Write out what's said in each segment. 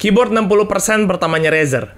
keyboard 60% pertamanya Razer.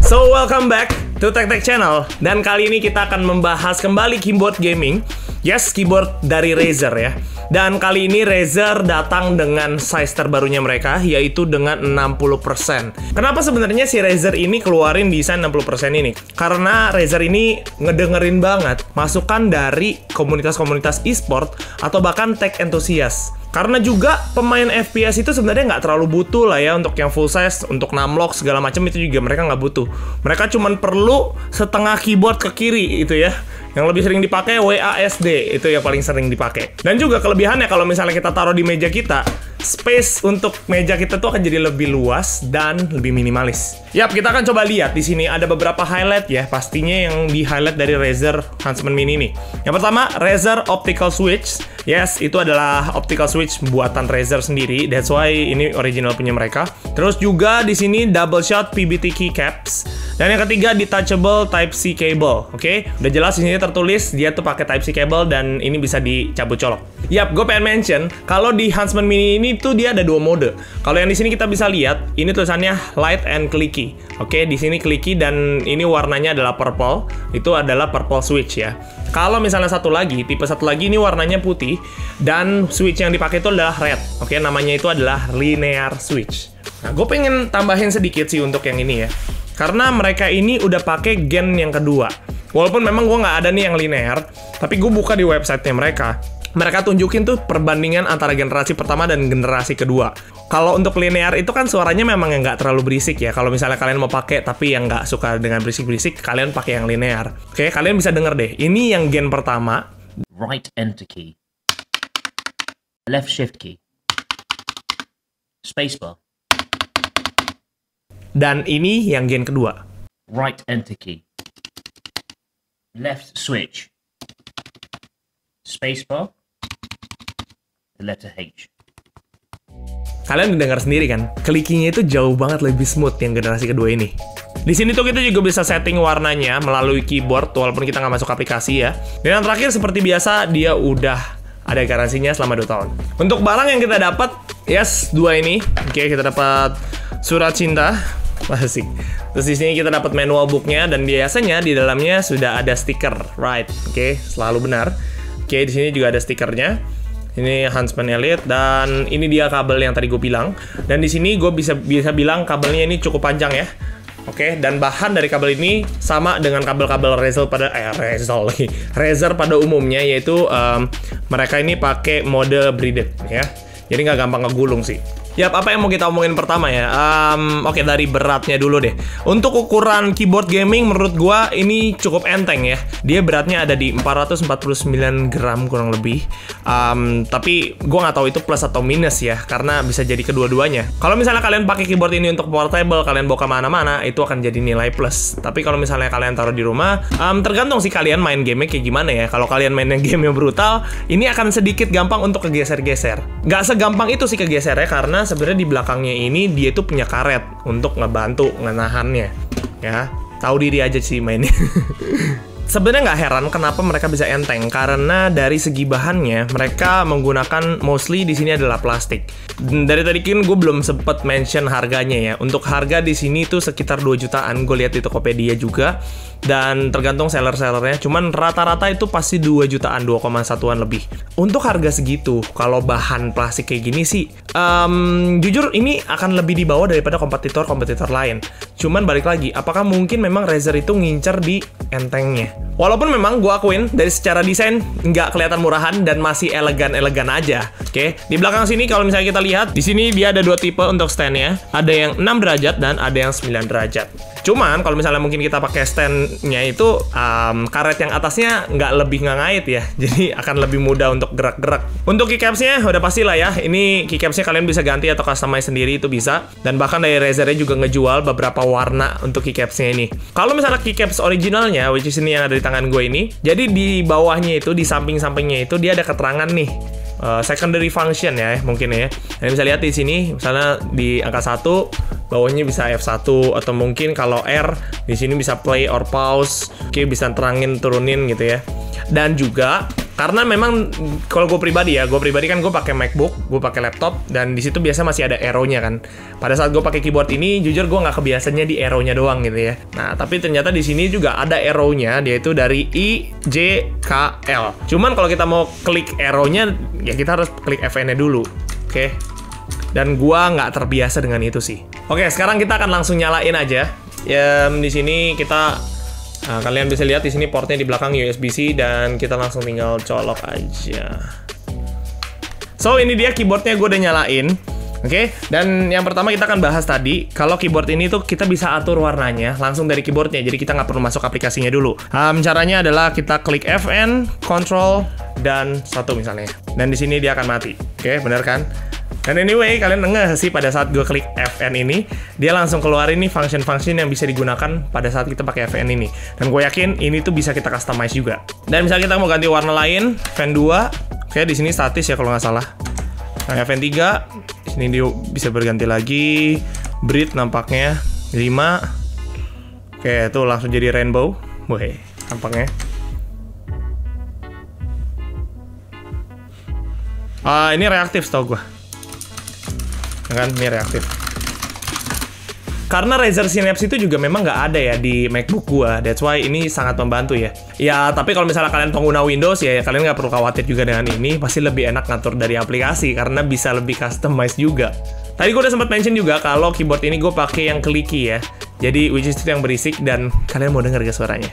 So, welcome back to Tech Tech Channel. Dan kali ini kita akan membahas kembali keyboard gaming. Yes, keyboard dari Razer ya. Dan kali ini Razer datang dengan size terbarunya mereka, yaitu dengan 60%. Kenapa sebenarnya si Razer ini keluarin desain 60% ini? Karena Razer ini ngedengerin banget masukan dari komunitas-komunitas e-sport atau bahkan tech enthusiast. Karena juga pemain FPS itu sebenarnya nggak terlalu butuh lah ya untuk yang full size, untuk numlock segala macam itu juga mereka nggak butuh. Mereka cuma perlu setengah keyboard ke kiri itu ya. Yang lebih sering dipakai WASD, itu yang paling sering dipakai. Dan juga kelebihannya kalau misalnya kita taruh di meja kita, space untuk meja kita tuh akan jadi lebih luas dan lebih minimalis. Yap, kita akan coba lihat di sini ada beberapa highlight ya, pastinya yang di highlight dari Razer Huntsman Mini ini. Yang pertama, Razer Optical Switch. Yes, itu adalah optical switch buatan Razer sendiri. That's why ini original punya mereka. Terus juga di sini double shot PBT keycaps. Dan yang ketiga, detachable Type-C cable. Oke, udah jelas di sini tertulis dia tuh pakai Type-C cable dan ini bisa dicabut colok. Yap, gue pengen mention kalau di Huntsman Mini ini tuh dia ada dua mode. Kalau yang di sini kita bisa lihat, ini tulisannya light and clicky. Oke, di sini clicky dan ini warnanya adalah purple. Itu adalah purple switch ya. Kalau misalnya satu lagi, tipe satu lagi ini warnanya putih dan switch yang dipakai itu adalah red. Oke, namanya itu adalah linear switch. Nah, gue pengen tambahin sedikit sih untuk yang ini ya. Karena mereka ini udah pakai gen yang kedua. Walaupun memang gue nggak ada nih yang linear, tapi gue buka di websitenya mereka. Mereka tunjukin tuh perbandingan antara generasi pertama dan generasi kedua. Kalau untuk linear itu kan suaranya memang yang nggak terlalu berisik ya. Kalau misalnya kalian mau pakai tapi yang nggak suka dengan berisik-berisik, kalian pakai yang linear. Oke, kalian bisa denger deh. Ini yang gen pertama. Right enter key. Left shift key. Spacebar. Dan ini yang gen kedua. Right enter key. Left switch. Spacebar. The letter H. Kalian mendengar sendiri kan, klikinya itu jauh banget lebih smooth yang generasi kedua ini. Di sini tuh kita juga bisa setting warnanya melalui keyboard, walaupun kita nggak masuk aplikasi ya. Dan yang terakhir seperti biasa, dia udah ada garansinya selama 2 tahun. Untuk barang yang kita dapat, yes, 2 ini. Oke, kita dapat surat cinta. Asik. Terus di sini kita dapat manual booknya dan biasanya di dalamnya sudah ada stiker, right? Oke, selalu benar. Oke, di sini juga ada stikernya. Ini Huntsman Elite dan ini dia kabel yang tadi gue bilang. Dan di sini gue bisa bilang kabelnya ini cukup panjang ya. Oke, dan bahan dari kabel ini sama dengan kabel-kabel Razer pada umumnya, yaitu mereka ini pakai mode braided ya. Jadi nggak gampang ngegulung sih. Yap, apa yang mau kita omongin pertama ya? Oke, dari beratnya dulu deh. Untuk ukuran keyboard gaming menurut gua ini cukup enteng ya. Dia beratnya ada di 449 gram kurang lebih. Tapi gua nggak tahu itu plus atau minus ya, karena bisa jadi kedua-duanya. Kalau misalnya kalian pakai keyboard ini untuk portable, kalian bawa kemana-mana, itu akan jadi nilai plus. Tapi kalau misalnya kalian taruh di rumah, tergantung sih kalian main game kayak gimana ya. Kalau kalian main game yang brutal, ini akan sedikit gampang untuk kegeser-geser. Nggak segampang itu sih kegesernya, karena sebenarnya di belakangnya ini dia tuh punya karet untuk ngebantu ngenahannya ya. Tahu diri aja sih mainnya. Sebenarnya nggak heran kenapa mereka bisa enteng, karena dari segi bahannya mereka menggunakan mostly di sini adalah plastik. Dari tadi kan gue belum sempet mention harganya ya. Untuk harga di sini tuh sekitar 2 jutaan. Gue lihat di Tokopedia juga. Dan tergantung seller-sellernya, cuman rata-rata itu pasti 2 jutaan, 2,1-an lebih. Untuk harga segitu, kalau bahan plastik kayak gini sih, jujur ini akan lebih di bawah daripada kompetitor-kompetitor lain. Cuman balik lagi, apakah mungkin memang Razer itu ngincer di entengnya? Walaupun memang gue akuin dari secara desain nggak kelihatan murahan dan masih elegan-elegan aja. Oke, di belakang sini kalau misalnya kita lihat, di sini dia ada 2 tipe untuk standnya. Ada yang 6 derajat dan ada yang 9 derajat. Cuman kalau misalnya mungkin kita pakai standnya itu karet yang atasnya nggak lebih ngait ya, jadi akan lebih mudah untuk gerak-gerak. Untuk keycapsnya udah pasti lah ya, ini keycapsnya kalian bisa ganti atau customize sendiri itu bisa. Dan bahkan dari Razernya juga ngejual beberapa warna untuk keycapsnya ini. Kalau misalnya keycaps originalnya, which is ini yang ada di tangan gue ini, jadi di bawahnya itu, di samping-sampingnya itu dia ada keterangan nih. Secondary function ya mungkin ya. Kalian bisa lihat di sini, misalnya di angka 1 bawahnya bisa F1 atau mungkin kalau R di sini bisa play or pause. Oke, bisa terangin turunin gitu ya. Dan juga karena memang kalau gue pribadi kan gue pakai MacBook, gue pakai laptop, dan di situ biasa masih ada arrow-nya kan. Pada saat gue pakai keyboard ini, jujur gue nggak kebiasaannya di arrow-nya doang gitu ya. Nah, tapi ternyata di sini juga ada arrow-nya, dia itu dari I, J, K, L. Cuman kalau kita mau klik arrow-nya, ya kita harus klik Fn-nya dulu, oke? Dan gue nggak terbiasa dengan itu sih. Oke, sekarang kita akan langsung nyalain aja. Ya, di sini kita kalian bisa lihat di sini portnya di belakang USB-C dan kita langsung tinggal colok aja. So, ini dia keyboardnya gue udah nyalain. Oke, dan yang pertama kita akan bahas tadi, kalau keyboard ini tuh kita bisa atur warnanya langsung dari keyboardnya, jadi kita nggak perlu masuk aplikasinya dulu. Caranya adalah kita klik Fn, Control, dan 1 misalnya. Dan di sini dia akan mati. Oke, bener kan? Dan anyway, kalian ngeh sih pada saat gue klik Fn ini, dia langsung keluarin nih function-function yang bisa digunakan pada saat kita pakai Fn ini. Dan gue yakin ini tuh bisa kita customize juga. Dan misalnya kita mau ganti warna lain, Fn 2, oke di sini statis ya kalau nggak salah. Nah, Fn 3, di sini dia bisa berganti lagi. Breed nampaknya 5. Oke, tuh langsung jadi rainbow. Wih, nampaknya. Ini reaktif setahu gue. Kan ini reaktif. Karena Razer Synapse itu juga memang nggak ada ya di MacBook gua, that's why ini sangat membantu ya. Ya, tapi kalau misalnya kalian pengguna Windows ya kalian nggak perlu khawatir juga dengan ini, pasti lebih enak ngatur dari aplikasi karena bisa lebih customize juga. Tadi gua udah sempat mention juga kalau keyboard ini gue pakai yang clicky ya, jadi which is itu yang berisik dan kalian mau denger gak suaranya?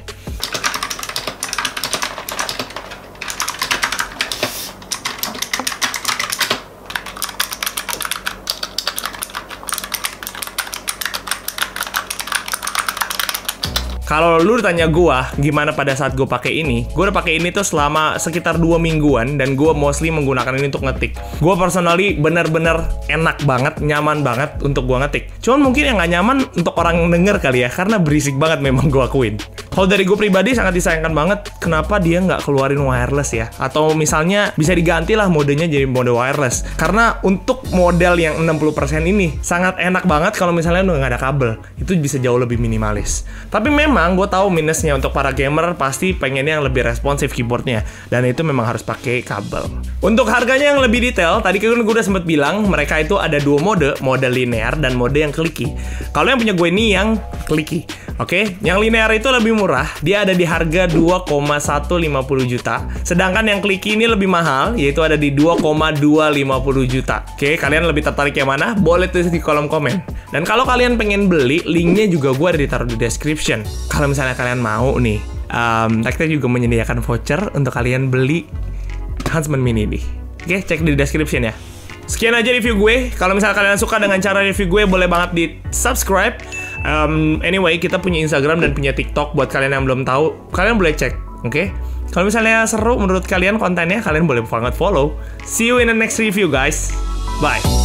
Kalau lu tanya gua gimana pada saat gue pakai ini, gue udah pakai ini tuh selama sekitar 2 mingguan dan gue mostly menggunakan ini untuk ngetik. Gue personally bener-bener enak banget, nyaman banget untuk gue ngetik. Cuman mungkin yang nggak nyaman untuk orang denger kali ya, karena berisik banget memang gue akuin. Kalau dari gue pribadi sangat disayangkan banget kenapa dia nggak keluarin wireless ya, atau misalnya bisa diganti lah modenya jadi mode wireless. Karena untuk model yang 60% ini sangat enak banget kalau misalnya udah nggak ada kabel, itu bisa jauh lebih minimalis. Tapi memang gue tahu minusnya untuk para gamer pasti pengennya yang lebih responsif keyboardnya, dan itu memang harus pakai kabel. Untuk harganya yang lebih detail, tadi kan gue udah sempat bilang mereka itu ada 2 mode linear dan mode yang clicky. Kalau yang punya gue ini yang clicky. Oke, yang linear itu lebih murah, dia ada di harga 2,150 juta. Sedangkan yang clicky ini lebih mahal, yaitu ada di 2,250 juta. Oke, kalian lebih tertarik yang mana? Boleh tulis di kolom komen. Dan kalau kalian pengen beli, linknya juga gue ada ditaruh di description. Kalau misalnya kalian mau nih, Tech juga menyediakan voucher untuk kalian beli Huntsman Mini nih. Oke, cek di description ya. Sekian aja review gue. Kalau misalnya kalian suka dengan cara review gue, boleh banget di subscribe. Anyway, kita punya Instagram dan punya TikTok. Buat kalian yang belum tahu, kalian boleh cek. Oke? Kalau misalnya seru menurut kalian kontennya, kalian boleh banget follow. See you in the next review, guys. Bye.